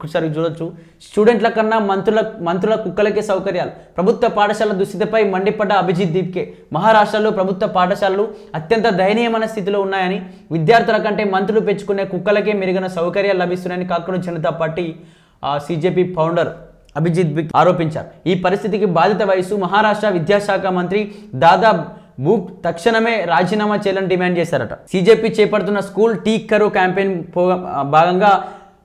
ఒకసారి చూడొచ్చు. స్టూడెంట్ల కన్నా మంత్రుల కుక్కలకే సౌకర్యాలు. ప్రభుత్వ పాఠశాల దుస్థితిపై మండిపడ్డ అభిజిత్ దీప్కే. మహారాష్ట్రలో ప్రభుత్వ పాఠశాలలు అత్యంత దయనీయమైన స్థితిలో ఉన్నాయని, విద్యార్థుల కంటే మంత్రులు పెంచుకునే కుక్కలకే మెరుగైన సౌకర్యాలు లభిస్తున్నాయని cockroach Janata party CJP founder Abhijit Deep ఆరోపించారు. ఈ పరిస్థితికి బాధ్యత వహిస్తూ మహారాష్ట్ర విద్యాశాఖ మంత్రి దాదా భూక్ తక్షణమే రాజీనామా చేయాలని డిమాండ్ చేశారట. సిజేపీ చేపడుతున్న స్కూల్ టీక్ కరో క్యాంపెయిన్ భాగంగా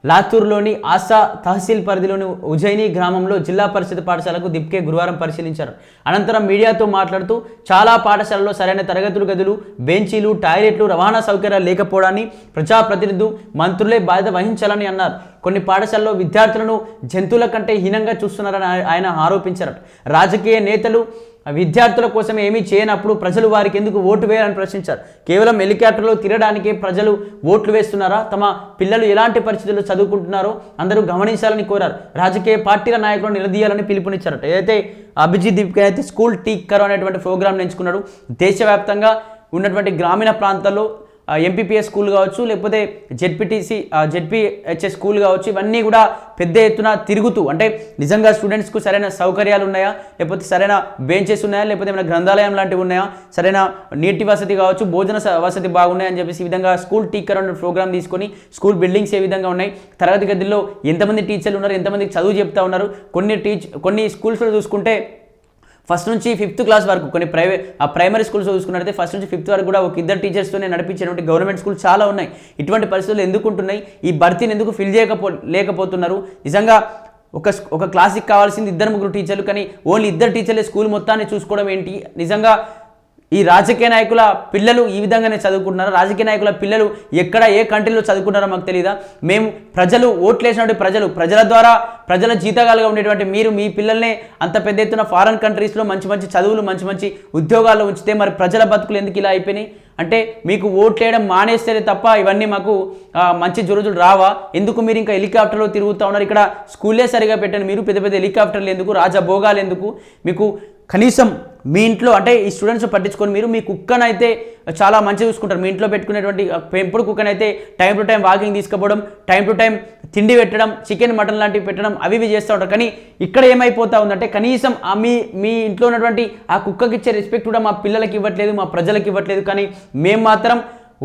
లాతూర్లోని ఆసా తహసీల్ పరిధిలోని ఉజ్జయిని గ్రామంలో జిల్లా పరిషత్ పాఠశాలకు దీప్కే గురువారం పరిశీలించారు. అనంతరం మీడియాతో మాట్లాడుతూ చాలా పాఠశాలలో సరైన తరగతులు గదులు, బెంచీలు, టాయిలెట్లు, రవాణా సౌకర్యాలు లేకపోవడాన్ని ప్రజాప్రతినిధులు, మంత్రులే బాధ్యత వహించాలని అన్నారు. కొన్ని పాఠశాలలో విద్యార్థులను జంతువుల కంటే హీనంగా చూస్తున్నారని ఆయన ఆరోపించారు. రాజకీయ నేతలు విద్యార్థుల కోసం ఏమీ చేయనప్పుడు ప్రజలు వారికి ఎందుకు ఓటు వేయాలని ప్రశ్నించారు. కేవలం హెలికాప్టర్లో తిరగడానికే ప్రజలు ఓట్లు వేస్తున్నారా? తమ పిల్లలు ఎలాంటి పరిస్థితుల్లో చదువుకుంటున్నారో అందరూ గమనించాలని కోరారు. రాజకీయ పార్టీల నాయకులను నిలదీయాలని పిలుపునిచ్చారట. ఏదైతే అభిజిత్ దీప్కే అయితే స్కూల్ టీక్ కరో అనేటువంటి ప్రోగ్రాంను ఎంచుకున్నాడు. దేశవ్యాప్తంగా ఉన్నటువంటి గ్రామీణ ప్రాంతాల్లో ఎంపీపీఎస్ స్కూల్ కావచ్చు, లేకపోతే జెడ్పీహెచ్ఎస్ స్కూల్ కావచ్చు, ఇవన్నీ కూడా పెద్ద ఎత్తున తిరుగుతూ, అంటే నిజంగా స్టూడెంట్స్కు సరైన సౌకర్యాలు ఉన్నాయా, లేకపోతే సరైన బెంచెస్ ఉన్నాయా, లేకపోతే ఏమైనా గ్రంథాలయం లాంటివి ఉన్నాయా, సరైన నీటి వసతి కావచ్చు, భోజన వసతి బాగున్నాయని చెప్పేసి ఈ విధంగా స్కూల్ టీకర్ అనే ప్రోగ్రామ్ తీసుకొని స్కూల్ బిల్డింగ్స్ ఏ విధంగా ఉన్నాయి, తరగతి గదుల్లో ఎంతమంది టీచర్లు ఉన్నారు, ఎంతమందికి చదువు చెప్తా ఉన్నారు. కొన్ని స్కూల్స్లో చూసుకుంటే ఫస్ట్ నుంచి 5th క్లాస్ వరకు, కొన్ని ప్రైమరీ స్కూల్స్ చూసుకున్నట్లయితే ఫస్ట్ నుంచి 5th వరకు కూడా ఒక ఇద్దరు టీచర్స్తోనే నడిపించేటువంటి గవర్నమెంట్ స్కూల్ చాలా ఉన్నాయి. ఇటువంటి పరిస్థితులు ఎందుకు ఉంటున్నాయి? ఈ భర్తీని ఎందుకు ఫిల్ లేకపోతున్నారు? నిజంగా ఒక క్లాస్కి కావాల్సింది 2-3 టీచర్లు, కానీ ఓన్లీ 2 టీచర్లే స్కూల్ మొత్తాన్ని చూసుకోవడం ఏంటి? నిజంగా ఈ రాజకీయ నాయకుల పిల్లలు ఈ విధంగానే చదువుకుంటున్నారు. రాజకీయ నాయకుల పిల్లలు ఎక్కడ ఏ కంట్రీలో చదువుకుంటారో మాకు తెలియదా? మేము ప్రజలు ఓట్లేసినటువంటి ప్రజల ద్వారా ప్రజల జీతగాలుగా ఉండేటువంటి మీరు మీ పిల్లల్ని అంత పెద్ద ఎత్తున ఫారెన్ కంట్రీస్లో మంచి మంచి చదువులు, మంచి మంచి ఉద్యోగాల్లో ఉంచితే మరి ప్రజల బతుకులు ఎందుకు ఇలా అయిపోయినాయి? అంటే మీకు ఓట్లేయడం మానేస్తేనే తప్ప ఇవన్నీ మాకు మంచి రోజులు రావా? ఎందుకు మీరు ఇంకా హెలికాప్టర్లో తిరుగుతూ ఉన్నారు? ఇక్కడ స్కూల్లే సరిగా పెట్టండి. మీరు పెద్ద పెద్ద హెలికాప్టర్లు ఎందుకు? రాజభోగాలు ఎందుకు? మీకు కనీసం మీ ఇంట్లో, అంటే ఈ స్టూడెంట్స్ పట్టించుకొని మీరు మీ కుక్కనైతే చాలా మంచిగా చూసుకుంటారు. మీ ఇంట్లో పెట్టుకునేటువంటి పెంపుడు కుక్కనైతే టైం టు టైం వాకింగ్ తీసుకుపోవడం, టైం టు టైం తిండి పెట్టడం, చికెన్ మటన్ లాంటివి పెట్టడం, అవి చేస్తూ ఉంటారు. కానీ ఇక్కడ ఏమైపోతా ఉందంటే కనీసం మీ ఇంట్లో ఉన్నటువంటి ఆ కుక్కకి ఇచ్చే రెస్పెక్ట్ కూడా మా పిల్లలకి ఇవ్వట్లేదు, మా ప్రజలకు ఇవ్వట్లేదు. కానీ మేము మాత్రం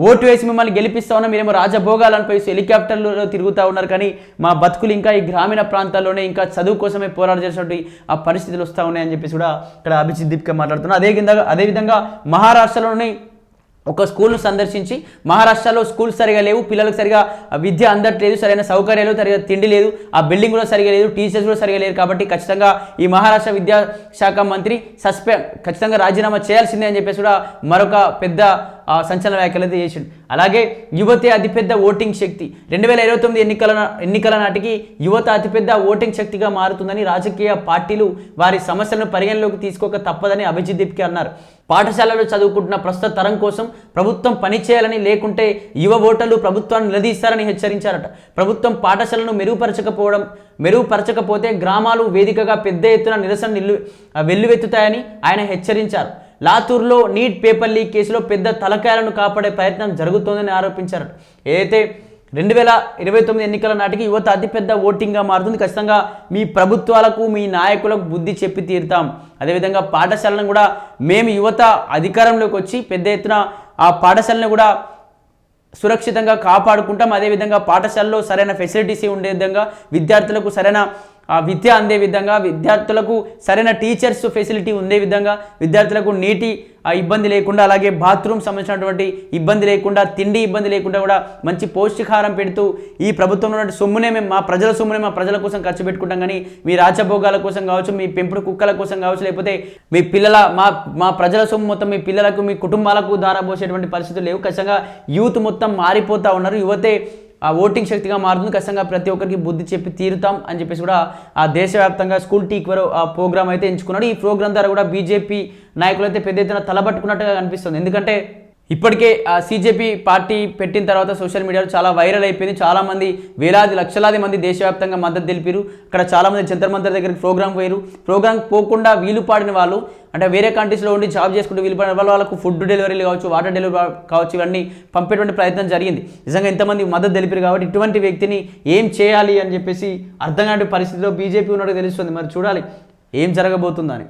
ఓటు వేసి మిమ్మల్ని గెలిపిస్తా ఉన్నాం, మీరేమో రాజభోగాలు అనిపిస్తూ హెలికాప్టర్లో తిరుగుతూ ఉన్నారు. కానీ మా బతుకులు ఇంకా ఈ గ్రామీణ ప్రాంతాల్లోనే ఇంకా చదువు కోసమే పోరాట చేసినటువంటి ఆ పరిస్థితులు వస్తూ ఉన్నాయని చెప్పేసి కూడా ఇక్కడ అభిజిత్ దీప్కే మాట్లాడుతున్నారు. అదేవిధంగా మహారాష్ట్రలోని ఒక స్కూల్ను సందర్శించి మహారాష్ట్రలో స్కూల్స్ సరిగా లేవు, పిల్లలకు సరిగా విద్య అందట్లేదు, సరైన సౌకర్యాలు, సరిగా తిండి లేదు, ఆ బిల్డింగ్ కూడా సరిగా లేదు, టీచర్స్ కూడా సరిగా లేరు. కాబట్టి ఖచ్చితంగా ఈ మహారాష్ట్ర విద్యాశాఖ మంత్రి ఖచ్చితంగా రాజీనామా చేయాల్సిందే అని చెప్పేసి కూడా మరొక పెద్ద సంచలన వ్యాఖ్యలు అయితే చేసిండు. అలాగే యువతే అతిపెద్ద ఓటింగ్ శక్తి, 2029 ఎన్నికల నాటికి యువత అతిపెద్ద ఓటింగ్ శక్తిగా మారుతుందని, రాజకీయ పార్టీలు వారి సమస్యలను పరిగణలోకి తీసుకోక తప్పదని అభిజిత్ దీప్కే అన్నారు. పాఠశాలలో చదువుకుంటున్న ప్రస్తుత తరం కోసం ప్రభుత్వం పనిచేయాలని, లేకుంటే యువ ఓటర్లు ప్రభుత్వాన్ని నిలదీస్తారని హెచ్చరించారట. ప్రభుత్వం పాఠశాలను మెరుగుపరచకపోతే గ్రామాలు వేదికగా పెద్ద ఎత్తున నిరసన వెల్లువెత్తుతాయని ఆయన హెచ్చరించారు. లాతూర్లో నీట్ పేపర్ లీక్ కేసులో పెద్ద తలకాయలను కాపాడే ప్రయత్నం జరుగుతోందని ఆరోపించారు. ఏదైతే 2029 ఎన్నికల నాటికి యువత అతిపెద్ద ఓటింగ్గా మారుతుంది. ఖచ్చితంగా మీ ప్రభుత్వాలకు, మీ నాయకులకు బుద్ధి చెప్పి తీరుతాం. అదేవిధంగా పాఠశాలను కూడా మేము యువత అధికారంలోకి వచ్చి పెద్ద ఎత్తున ఆ పాఠశాలను కూడా సురక్షితంగా కాపాడుకుంటాం. అదేవిధంగా పాఠశాలలో సరైన ఫెసిలిటీస్ ఉండే విధంగా, విద్యార్థులకు సరైన విద్య అందే విధంగా, విద్యార్థులకు సరైన టీచర్స్ ఫెసిలిటీ ఉండే విధంగా, విద్యార్థులకు నీటి ఇబ్బంది లేకుండా, అలాగే బాత్రూమ్ సంబంధించినటువంటి ఇబ్బంది లేకుండా, తిండి ఇబ్బంది లేకుండా కూడా మంచి పౌష్టికాహారం పెడుతూ ఈ ప్రభుత్వంలో ఉన్న సొమ్మునే మేము మా ప్రజల కోసం ఖర్చు పెట్టుకుంటాం. కానీ మీ రాజభోగాల కోసం కావచ్చు, మీ పెంపుడు కుక్కల కోసం కావచ్చు, లేకపోతే మీ పిల్లల మా ప్రజల సొమ్ము మొత్తం మీ పిల్లలకు, మీ కుటుంబాలకు ధారపోసేటువంటి పరిస్థితులు లేవు. ఖచ్చితంగా యూత్ మొత్తం మారిపోతూ ఉన్నారు. యువతే ఆ ఓటింగ్ శక్తిగా మారుతుంది. ఖచ్చితంగా ప్రతి ఒక్కరికి బుద్ధి చెప్పి తీరుతాం అని చెప్పేసి కూడా ఆ దేశవ్యాప్తంగా స్కూల్ టీక్ కరో ఆ ప్రోగ్రామ్ అయితే ఎంచుకున్నాడు. ఈ ప్రోగ్రామ్ ద్వారా కూడా బీజేపీ నాయకులు అయితే పెద్ద ఎత్తున తలబట్టుకున్నట్టుగా కనిపిస్తుంది. ఎందుకంటే ఇప్పటికే సీజేపీ పార్టీ పెట్టిన తర్వాత సోషల్ మీడియాలో చాలా వైరల్ అయిపోయింది. చాలామంది వేలాది లక్షలాది మంది దేశవ్యాప్తంగా మద్దతు తెలిపారు. అక్కడ చాలామంది జంతర్ మంతర్ దగ్గరికి ప్రోగ్రామ్ పోయారు. ప్రోగ్రామ్ పోకుండా వీలు పాడిన వాళ్ళు, అంటే వేరే కంట్రీస్లో ఉండి జాబ్ చేసుకుంటూ వీలు పడిన వాళ్ళకు ఫుడ్ డెలివరీలు కావచ్చు, వాటర్ డెలివరీ కావచ్చు, ఇవన్నీ పంపేటువంటి ప్రయత్నం జరిగింది. నిజంగా ఇంతమంది మద్దతు తెలిపారు కాబట్టి ఇటువంటి వ్యక్తిని ఏం చేయాలి అని చెప్పేసి అర్థం కాని పరిస్థితిలో బీజేపీ ఉన్నట్టు తెలుస్తుంది. మరి చూడాలి ఏం జరగబోతుందని.